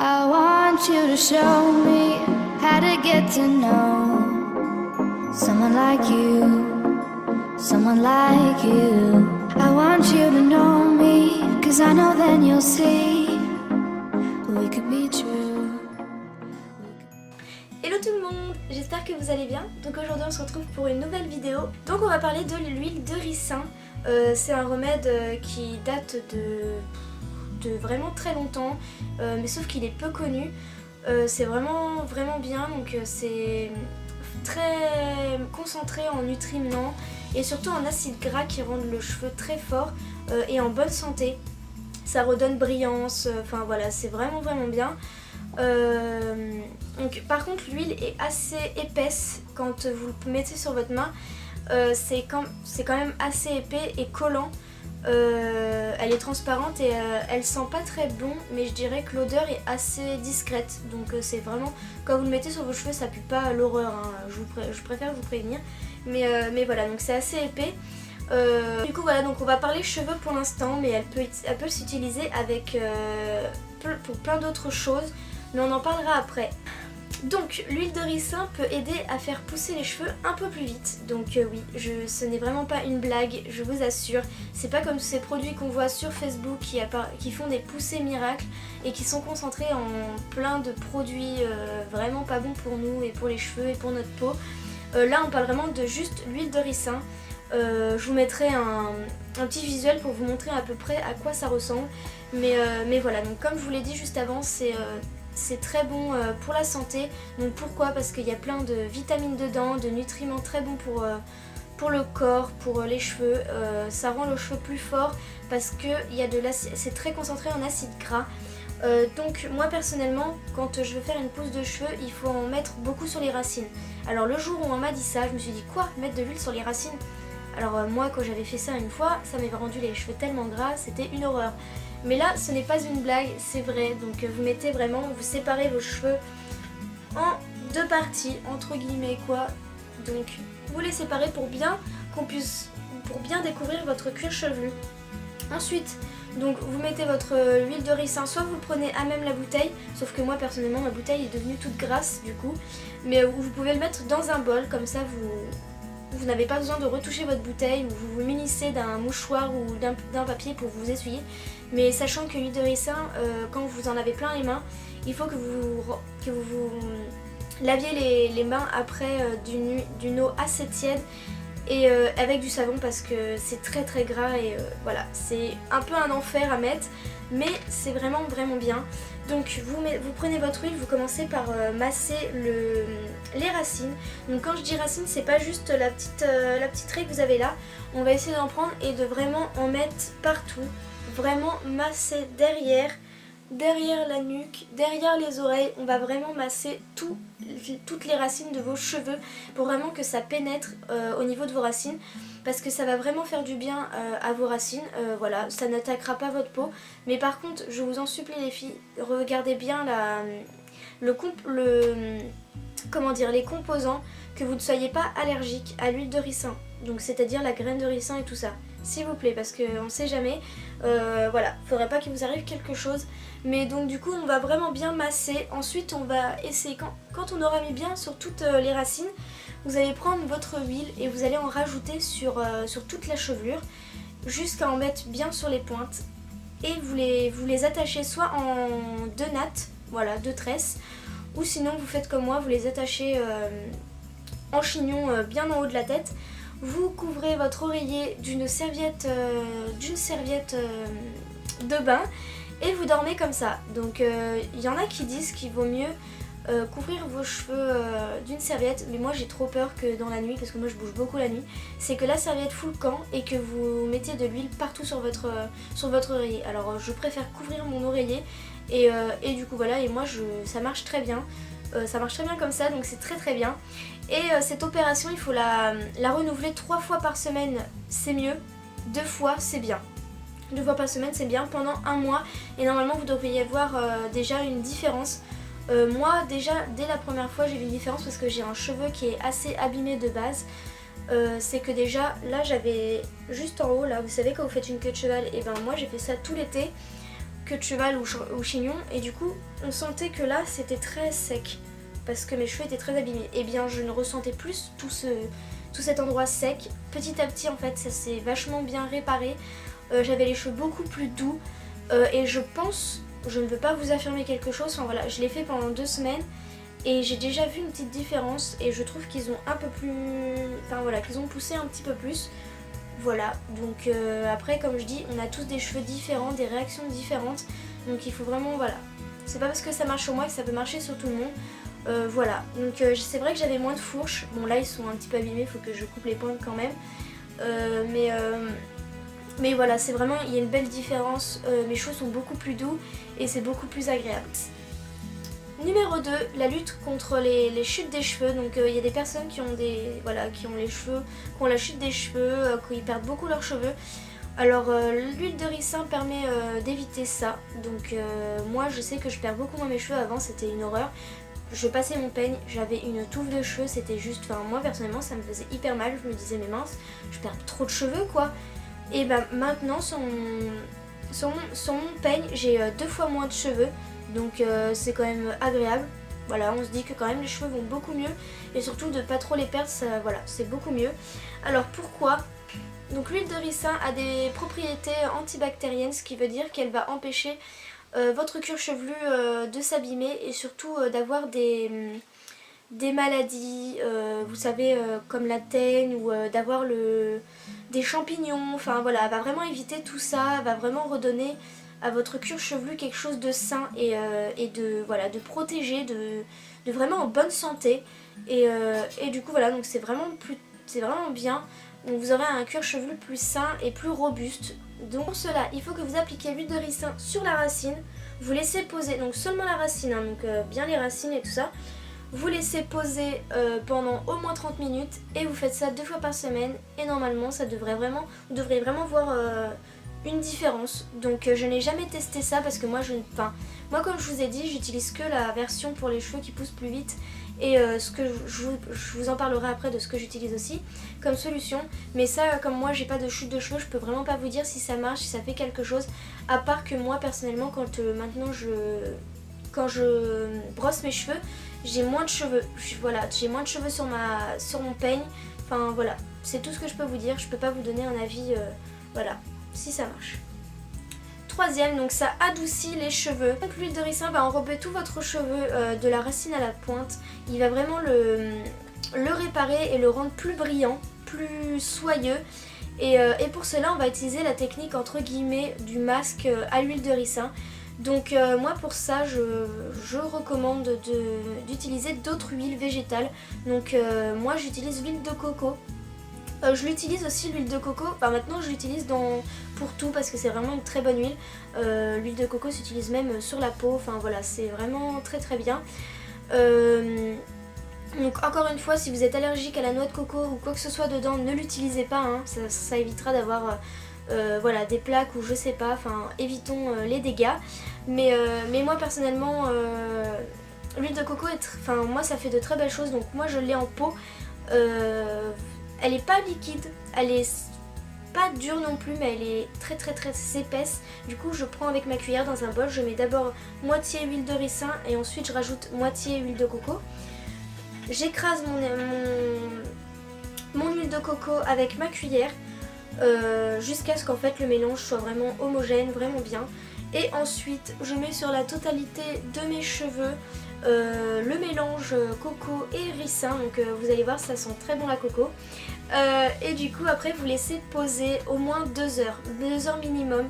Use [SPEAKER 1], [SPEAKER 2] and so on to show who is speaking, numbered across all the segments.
[SPEAKER 1] I want you to show me how to get to know someone like you, someone like you. I want you to know me, 'cause I know then you'll see we could be true.
[SPEAKER 2] Hello tout le monde, j'espère que vous allez bien. Donc aujourd'hui on se retrouve pour une nouvelle vidéo. Donc on va parler de l'huile de ricin. C'est un remède qui date de vraiment très longtemps, mais sauf qu'il est peu connu. C'est vraiment bien, donc c'est très concentré en nutriments et surtout en acides gras qui rendent le cheveu très fort et en bonne santé. Ça redonne brillance, enfin voilà, c'est vraiment bien. Donc, par contre l'huile est assez épaisse quand vous le mettez sur votre main. C'est quand même assez épais et collant. Elle est transparente et elle sent pas très bon, mais je dirais que l'odeur est assez discrète, donc c'est vraiment, quand vous le mettez sur vos cheveux ça pue pas l'horreur, hein. Je préfère vous prévenir, mais voilà, donc c'est assez épais. Du coup voilà, donc on va parler cheveux pour l'instant, mais elle peut s'utiliser avec pour plein d'autres choses, mais on en parlera après. Donc l'huile de ricin peut aider à faire pousser les cheveux un peu plus vite. Donc oui, ce n'est vraiment pas une blague, je vous assure. C'est pas comme ces produits qu'on voit sur Facebook qui font des poussées miracles et qui sont concentrés en plein de produits vraiment pas bons pour nous et pour les cheveux et pour notre peau. Là on parle vraiment de juste l'huile de ricin. Je vous mettrai un petit visuel pour vous montrer à peu près à quoi ça ressemble. Mais voilà, donc comme je vous l'ai dit juste avant, c'est très bon pour la santé. Donc pourquoi? Parce qu'il y a plein de vitamines dedans, de nutriments très bons pour le corps, pour les cheveux. Ça rend le cheveu plus fort parce que c'est très concentré en acides gras. Donc moi personnellement, quand je veux faire une pousse de cheveux, il faut en mettre beaucoup sur les racines. Alors le jour où on m'a dit ça, je me suis dit quoi? Mettre de l'huile sur les racines? Alors moi quand j'avais fait ça une fois, ça m'avait rendu les cheveux tellement gras, c'était une horreur. Mais là ce n'est pas une blague, c'est vrai. Donc vous mettez vraiment, vous séparez vos cheveux en deux parties, entre guillemets quoi. Donc vous les séparez pour bien découvrir votre cuir chevelu. Ensuite, donc vous mettez votre huile de ricin, soit vous le prenez à même la bouteille, sauf que moi personnellement ma bouteille est devenue toute grasse du coup, mais vous pouvez le mettre dans un bol, comme ça vous n'avez pas besoin de retoucher votre bouteille, ou vous vous munissez d'un mouchoir ou d'un papier pour vous essuyer. Mais sachant que l'huile de ricin, quand vous en avez plein les mains, il faut que vous laviez les mains après d'une eau assez tiède et avec du savon, parce que c'est très gras et voilà, c'est un peu un enfer à mettre, mais c'est vraiment bien. Donc vous prenez votre huile, vous commencez par masser les racines. Donc quand je dis racines, c'est pas juste la petite raie que vous avez là. On va essayer d'en prendre et de vraiment en mettre partout. Vraiment masser derrière la nuque, derrière les oreilles. On va vraiment masser toutes les racines de vos cheveux pour vraiment que ça pénètre au niveau de vos racines, parce que ça va vraiment faire du bien à vos racines. Voilà, ça n'attaquera pas votre peau, mais par contre je vous en supplie les filles, regardez bien les composants, que vous ne soyez pas allergique à l'huile de ricin, donc c'est-à-dire la graine de ricin et tout ça, s'il vous plaît, parce qu'on ne sait jamais. Voilà, faudrait pas qu'il vous arrive quelque chose. Mais donc du coup on va vraiment bien masser. Ensuite on va essayer, quand on aura mis bien sur toutes les racines, vous allez prendre votre huile et vous allez en rajouter sur toute la chevelure, jusqu'à en mettre bien sur les pointes. Et vous les attachez soit en deux nattes, voilà, deux tresses, ou sinon vous faites comme moi, vous les attachez en chignon bien en haut de la tête. Vous couvrez votre oreiller d'une serviette de bain et vous dormez comme ça. Donc il y en a qui disent qu'il vaut mieux couvrir vos cheveux d'une serviette, mais moi j'ai trop peur que dans la nuit, parce que moi je bouge beaucoup la nuit, c'est que la serviette fout le camp et que vous mettiez de l'huile partout sur votre oreiller. Alors je préfère couvrir mon oreiller et du coup voilà, et moi ça marche très bien. Ça marche très bien comme ça, donc c'est très bien. Et cette opération, il faut la renouveler 3 fois par semaine, c'est mieux. 2 fois, c'est bien. 2 fois par semaine, c'est bien pendant un mois. Et normalement, vous devriez avoir déjà une différence. Moi, déjà, dès la première fois, j'ai vu une différence parce que j'ai un cheveu qui est assez abîmé de base. C'est que déjà, là, j'avais juste en haut, là, vous savez, quand vous faites une queue de cheval, et ben moi, j'ai fait ça tout l'été. queue de cheval ou chignon, et du coup on sentait que là c'était très sec parce que mes cheveux étaient très abîmés. Et bien je ne ressentais plus tout cet endroit sec. Petit à petit en fait ça s'est vachement bien réparé. J'avais les cheveux beaucoup plus doux et je pense, je ne veux pas vous affirmer quelque chose, enfin voilà, je l'ai fait pendant 2 semaines et j'ai déjà vu une petite différence et je trouve qu'ils ont un peu plus, enfin voilà, qu'ils ont poussé un petit peu plus. Voilà, donc après comme je dis, on a tous des cheveux différents, des réactions différentes, donc il faut vraiment, voilà, c'est pas parce que ça marche sur moi que ça peut marcher sur tout le monde. Voilà, donc c'est vrai que j'avais moins de fourches, bon là ils sont un petit peu abîmés, il faut que je coupe les pointes quand même, mais voilà, c'est vraiment, il y a une belle différence, mes cheveux sont beaucoup plus doux et c'est beaucoup plus agréable. Numéro 2, la lutte contre les chutes des cheveux. Donc il y a des personnes qui ont qui ont les cheveux, qui ont la chute des cheveux, qui perdent beaucoup leurs cheveux. Alors l'huile de ricin permet d'éviter ça. Donc moi je sais que je perds beaucoup moins mes cheveux, avant c'était une horreur. Je passais mon peigne, j'avais une touffe de cheveux, c'était juste, enfin moi personnellement ça me faisait hyper mal, je me disais mais mince, je perds trop de cheveux quoi. Et bah maintenant sur mon peigne j'ai 2 fois moins de cheveux. Donc c'est quand même agréable. Voilà, on se dit que quand même les cheveux vont beaucoup mieux. Et surtout de pas trop les perdre, ça, voilà, c'est beaucoup mieux. Alors pourquoi? Donc l'huile de ricin a des propriétés antibactériennes, ce qui veut dire qu'elle va empêcher votre cuir chevelu de s'abîmer et surtout d'avoir des maladies, vous savez, comme la teigne ou d'avoir des champignons. Enfin voilà, elle va vraiment éviter tout ça, elle va vraiment redonner à votre cuir chevelu quelque chose de sain et de protégé, de vraiment en bonne santé. Et du coup voilà, donc c'est vraiment bien. Donc vous aurez un cuir chevelu plus sain et plus robuste. Donc pour cela, il faut que vous appliquiez l'huile de ricin sur la racine. Vous laissez poser, donc seulement la racine, hein, donc bien les racines et tout ça. Vous laissez poser pendant au moins 30 minutes et vous faites ça 2 fois par semaine. Et normalement, vous devrez vraiment voir une différence. Donc je n'ai jamais testé ça parce que moi comme je vous ai dit, j'utilise que la version pour les cheveux qui poussent plus vite et je vous en parlerai après de ce que j'utilise aussi comme solution. Mais ça, comme moi j'ai pas de chute de cheveux, je peux vraiment pas vous dire si ça marche, si ça fait quelque chose, à part que moi personnellement quand je brosse mes cheveux, j'ai moins de cheveux. Voilà, j'ai moins de cheveux sur mon peigne. Enfin voilà, c'est tout ce que je peux vous dire. Je peux pas vous donner un avis, voilà, si ça marche. Troisième, donc ça adoucit les cheveux. Donc l'huile de ricin va enrober tout votre cheveu de la racine à la pointe. Il va vraiment le réparer et le rendre plus brillant, plus soyeux. Et pour cela, on va utiliser la technique entre guillemets du masque à l'huile de ricin. Donc moi pour ça je recommande d'utiliser d'autres huiles végétales. Donc moi j'utilise l'huile de coco. Je l'utilise aussi l'huile de coco, enfin maintenant je l'utilise pour tout parce que c'est vraiment une très bonne huile. L'huile de coco s'utilise même sur la peau, enfin voilà, c'est vraiment très très bien. Donc encore une fois, si vous êtes allergique à la noix de coco ou quoi que ce soit dedans, ne l'utilisez pas, hein. Ça évitera d'avoir voilà, des plaques ou je sais pas, enfin évitons les dégâts. Mais moi personnellement, l'huile de coco, moi ça fait de très belles choses, donc moi je l'ai en pot. Elle est pas liquide, elle est pas dure non plus, mais elle est très très très épaisse. Du coup je prends avec ma cuillère dans un bol, je mets d'abord moitié huile de ricin et ensuite je rajoute moitié huile de coco. J'écrase mon huile de coco avec ma cuillère jusqu'à ce qu'en fait le mélange soit vraiment homogène, vraiment bien. Et ensuite je mets sur la totalité de mes cheveux le mélange coco et ricin. Donc vous allez voir, ça sent très bon la coco. Et du coup après vous laissez poser au moins 2 heures, 2 heures minimum.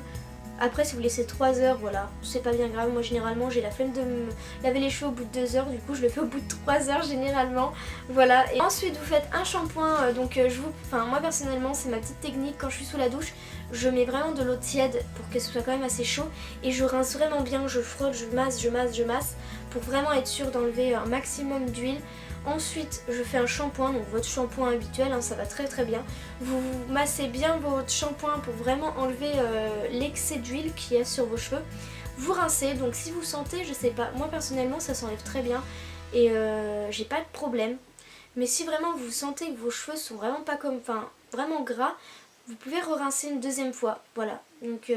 [SPEAKER 2] Après si vous laissez 3 heures, voilà, c'est pas bien grave. Moi généralement j'ai la flemme de me laver les cheveux au bout de 2 heures, du coup je le fais au bout de 3 heures généralement. Voilà, et ensuite vous faites un shampoing, moi personnellement c'est ma petite technique, quand je suis sous la douche, je mets vraiment de l'eau tiède pour que ce soit quand même assez chaud et je rince vraiment bien, je frotte, je masse pour vraiment être sûre d'enlever un maximum d'huile. Ensuite je fais un shampoing, donc votre shampoing habituel, hein, ça va très très bien. Vous massez bien votre shampoing pour vraiment enlever l'excès d'huile qu'il y a sur vos cheveux. Vous rincez, donc si vous sentez, je sais pas, moi personnellement ça s'enlève très bien et j'ai pas de problème. Mais si vraiment vous sentez que vos cheveux sont vraiment pas vraiment gras, vous pouvez re-rincer une deuxième fois, voilà. Donc,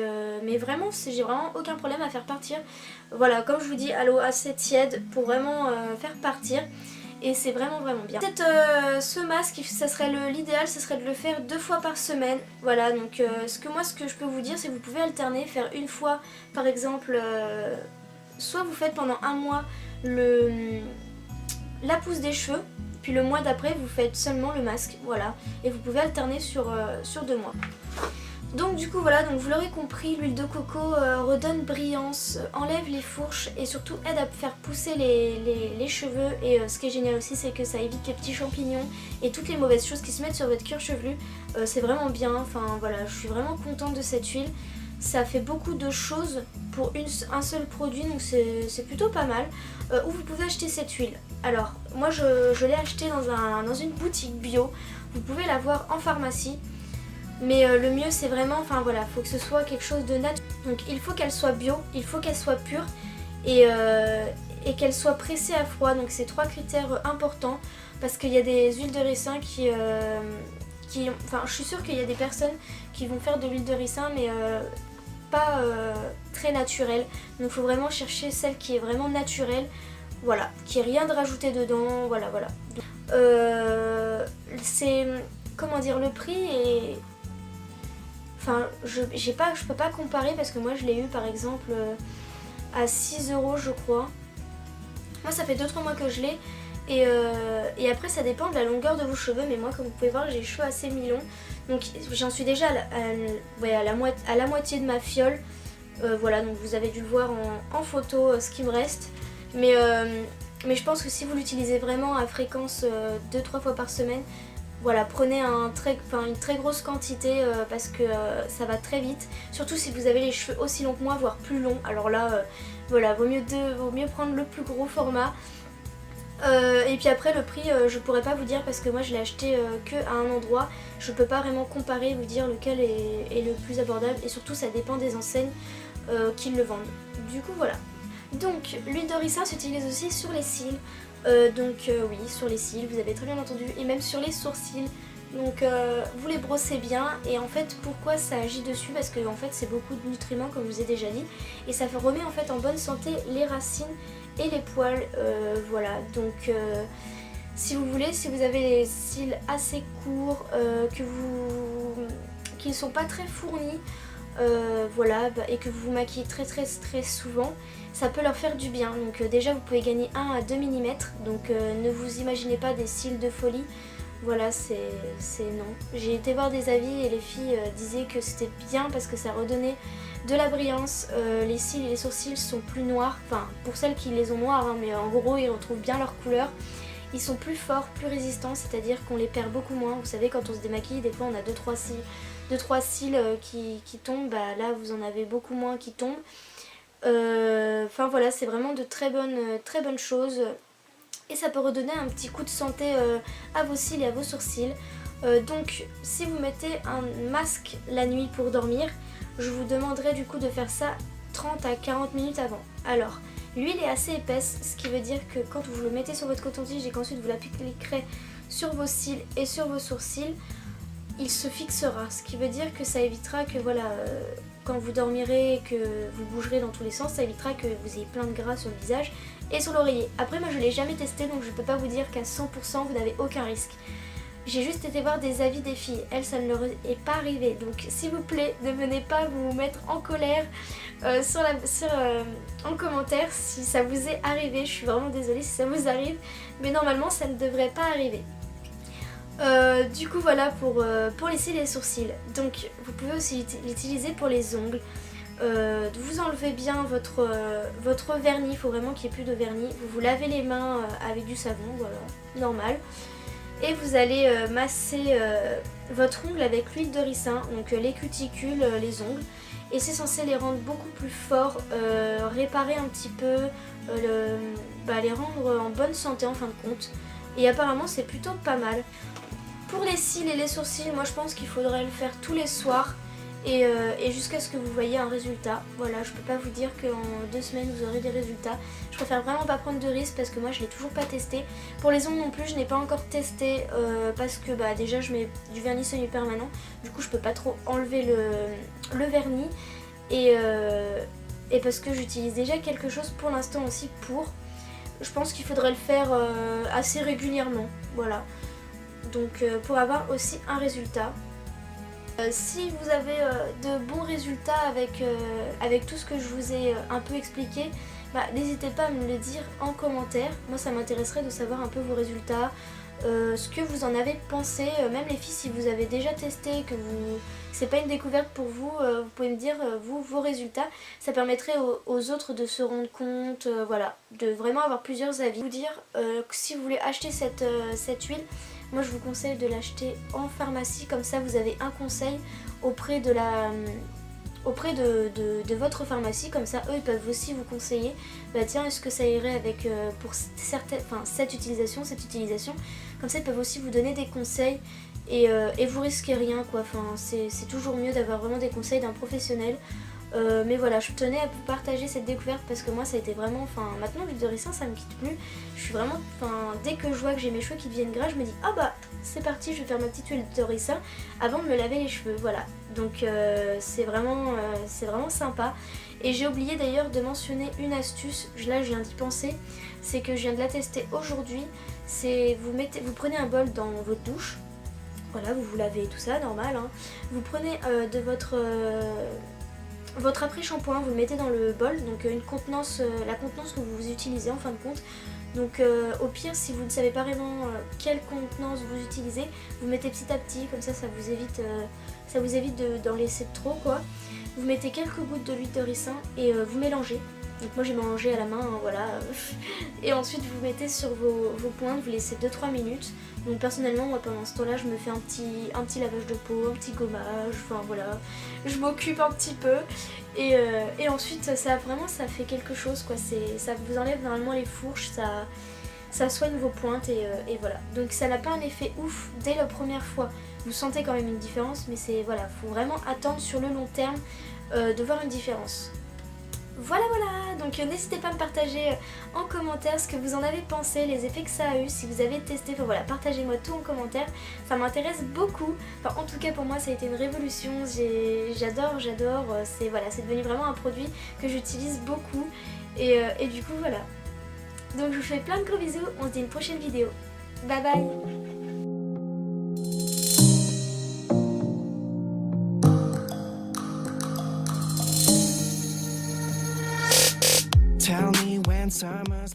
[SPEAKER 2] mais vraiment, j'ai vraiment aucun problème à faire partir. Voilà, comme je vous dis, à l'eau assez tiède pour vraiment faire partir. Et c'est vraiment bien. Ce masque, ça serait l'idéal, ce serait de le faire 2 fois par semaine. Voilà, donc ce que je peux vous dire, c'est que vous pouvez alterner, faire une fois par exemple, soit vous faites pendant un mois la pousse des cheveux, puis le mois d'après vous faites seulement le masque, voilà. Et vous pouvez alterner sur 2 mois. Donc du coup voilà, donc vous l'aurez compris, l'huile de coco redonne brillance, enlève les fourches et surtout aide à faire pousser les cheveux. Et ce qui est génial aussi, c'est que ça évite les petits champignons et toutes les mauvaises choses qui se mettent sur votre cuir chevelu. C'est vraiment bien, enfin voilà, je suis vraiment contente de cette huile. Ça fait beaucoup de choses pour un seul produit, donc c'est plutôt pas mal. Où vous pouvez acheter cette huile? Alors moi je l'ai achetée dans une boutique bio, vous pouvez la voir en pharmacie. Mais le mieux c'est vraiment, enfin voilà, faut que ce soit quelque chose de naturel. Donc il faut qu'elle soit bio, il faut qu'elle soit pure et qu'elle soit pressée à froid. Donc c'est 3 critères importants parce qu'il y a des huiles de ricin enfin je suis sûre qu'il y a des personnes qui vont faire de l'huile de ricin mais pas très naturelle. Donc il faut vraiment chercher celle qui est vraiment naturelle, voilà, qui n'est rien de rajouté dedans, voilà. C'est, comment dire, le prix est... Enfin, je peux pas comparer parce que moi je l'ai eu par exemple à 6 € je crois. Moi ça fait 2-3 mois que je l'ai et après ça dépend de la longueur de vos cheveux, mais moi comme vous pouvez voir j'ai les cheveux assez mi-longs. Donc j'en suis déjà à la moitié de ma fiole. Voilà, donc vous avez dû le voir en photo ce qui me reste. Mais je pense que si vous l'utilisez vraiment à fréquence 2-3 fois par semaine, voilà, prenez une très grosse quantité parce que ça va très vite. Surtout si vous avez les cheveux aussi longs que moi, voire plus longs. Alors là, voilà, vaut mieux prendre le plus gros format. Et puis après le prix, je pourrais pas vous dire parce que moi je l'ai acheté que à un endroit. Je peux pas vraiment comparer, vous dire lequel est le plus abordable. Et surtout ça dépend des enseignes qui le vendent. Du coup voilà. Donc l'huile de ricin s'utilise aussi sur les cils. Oui, sur les cils, vous avez très bien entendu, et même sur les sourcils. Donc vous les brossez bien. Et en fait pourquoi ça agit dessus? Parce que en fait c'est beaucoup de nutriments comme je vous ai déjà dit. Et ça remet en fait en bonne santé les racines et les poils, voilà. Donc si vous voulez, si vous avez les cils assez courts, qui ne sont pas très fournis, voilà, et que vous vous maquillez très souvent, ça peut leur faire du bien. Donc déjà vous pouvez gagner 1 à 2 mm, donc ne vous imaginez pas des cils de folie. Voilà, c'est non. J'ai été voir des avis et les filles disaient que c'était bien parce que ça redonnait de la brillance. Les cils et les sourcils sont plus noirs, enfin pour celles qui les ont noirs, hein, mais en gros ils retrouvent bien leur couleur. Ils sont plus forts, plus résistants, c'est-à-dire qu'on les perd beaucoup moins. Vous savez, quand on se démaquille, des fois on a 2-3 cils qui tombent, bah là vous en avez beaucoup moins qui tombent. Enfin voilà, c'est vraiment de très bonnes choses. Et ça peut redonner un petit coup de santé à vos cils et à vos sourcils. Donc si vous mettez un masque la nuit pour dormir, je vous demanderai du coup de faire ça 30 à 40 minutes avant. Alors l'huile est assez épaisse, ce qui veut dire que quand vous le mettez sur votre coton-tige et qu'ensuite vous l'appliquerez sur vos cils et sur vos sourcils, il se fixera, ce qui veut dire que ça évitera que voilà, quand vous dormirez et que vous bougerez dans tous les sens, ça évitera que vous ayez plein de gras sur le visage et sur l'oreiller. Après moi je l'ai jamais testé, donc je peux pas vous dire qu'à 100% vous n'avez aucun risque. J'ai juste été voir des avis des filles, elles ça ne leur est pas arrivé, donc s'il vous plaît ne venez pas vous mettre en colère en commentaire si ça vous est arrivé. Je suis vraiment désolée si ça vous arrive, mais normalement ça ne devrait pas arriver. Du coup voilà pour les cils et les sourcils. Donc vous pouvez aussi l'utiliser pour les ongles. Vous enlevez bien votre vernis, il faut vraiment qu'il n'y ait plus de vernis. Vous lavez les mains avec du savon, voilà, normal. Et vous allez masser votre ongle avec l'huile de ricin, donc les cuticules, les ongles. Et c'est censé les rendre beaucoup plus forts, réparer un petit peu, les rendre en bonne santé en fin de compte. Et apparemment c'est plutôt pas mal. Pour les cils et les sourcils, moi je pense qu'il faudrait le faire tous les soirs. et jusqu'à ce que vous voyez un résultat. Voilà, je peux pas vous dire qu'en 2 semaines vous aurez des résultats. Je préfère vraiment pas prendre de risques parce que moi je l'ai toujours pas testé. Pour les ongles non plus, je n'ai pas encore testé parce que déjà je mets du vernis semi-permanent. Du coup je peux pas trop enlever le vernis et parce que j'utilise déjà quelque chose pour l'instant aussi pour. Je pense qu'il faudrait le faire assez régulièrement. Voilà. Donc pour avoir aussi un résultat. Si vous avez de bons résultats avec tout ce que je vous ai un peu expliqué, n'hésitez pas à me le dire en commentaire. Moi ça m'intéresserait de savoir un peu vos résultats, ce que vous en avez pensé, même les filles si vous avez déjà testé, que c'est pas une découverte pour vous, vous pouvez me dire vos résultats. Ça permettrait aux autres de se rendre compte, voilà, de vraiment avoir plusieurs avis. Vous dire que si vous voulez acheter cette huile, moi je vous conseille de l'acheter en pharmacie, comme ça vous avez un conseil auprès de votre pharmacie, comme ça eux ils peuvent aussi vous conseiller, tiens est-ce que ça irait avec pour cette utilisation, comme ça ils peuvent aussi vous donner des conseils et vous risquez rien quoi, c'est toujours mieux d'avoir vraiment des conseils d'un professionnel. Mais voilà, je tenais à vous partager cette découverte parce que moi ça a été vraiment, maintenant l'huile de ricin ça me quitte plus. Je suis vraiment, dès que je vois que j'ai mes cheveux qui deviennent gras, je me dis ah bah c'est parti, je vais faire ma petite huile de ricin avant de me laver les cheveux, voilà. Donc c'est vraiment sympa. Et j'ai oublié d'ailleurs de mentionner une astuce, là je viens d'y penser, c'est que je viens de la tester aujourd'hui. C'est vous prenez un bol dans votre douche, voilà, vous lavez tout ça, normal, hein. Vous prenez de votre après-shampoing, vous le mettez dans le bol, donc la contenance que vous utilisez en fin de compte. Donc au pire, si vous ne savez pas vraiment quelle contenance vous utilisez, vous mettez petit à petit, comme ça vous évite d'en laisser trop quoi. Vous mettez quelques gouttes de l'huile de ricin et vous mélangez. Donc moi j'ai mélangé à la main, hein, voilà. Et ensuite vous mettez sur vos pointes, vous laissez 2-3 minutes. Donc personnellement moi pendant ce temps là je me fais un petit lavage de peau, un petit gommage, voilà. Je m'occupe un petit peu et ensuite ça fait quelque chose quoi. Ça vous enlève normalement les fourches, ça soigne vos pointes et voilà. Donc ça n'a pas un effet ouf dès la première fois. Vous sentez quand même une différence, mais voilà, faut vraiment attendre sur le long terme de voir une différence. Voilà, donc n'hésitez pas à me partager en commentaire ce que vous en avez pensé, les effets que ça a eu, si vous avez testé, voilà, partagez-moi tout en commentaire, ça m'intéresse beaucoup, en tout cas pour moi ça a été une révolution, j'adore, c'est devenu vraiment un produit que j'utilise beaucoup et du coup voilà. Donc je vous fais plein de gros bisous, on se dit à une prochaine vidéo, bye bye.
[SPEAKER 3] Tell me when summer's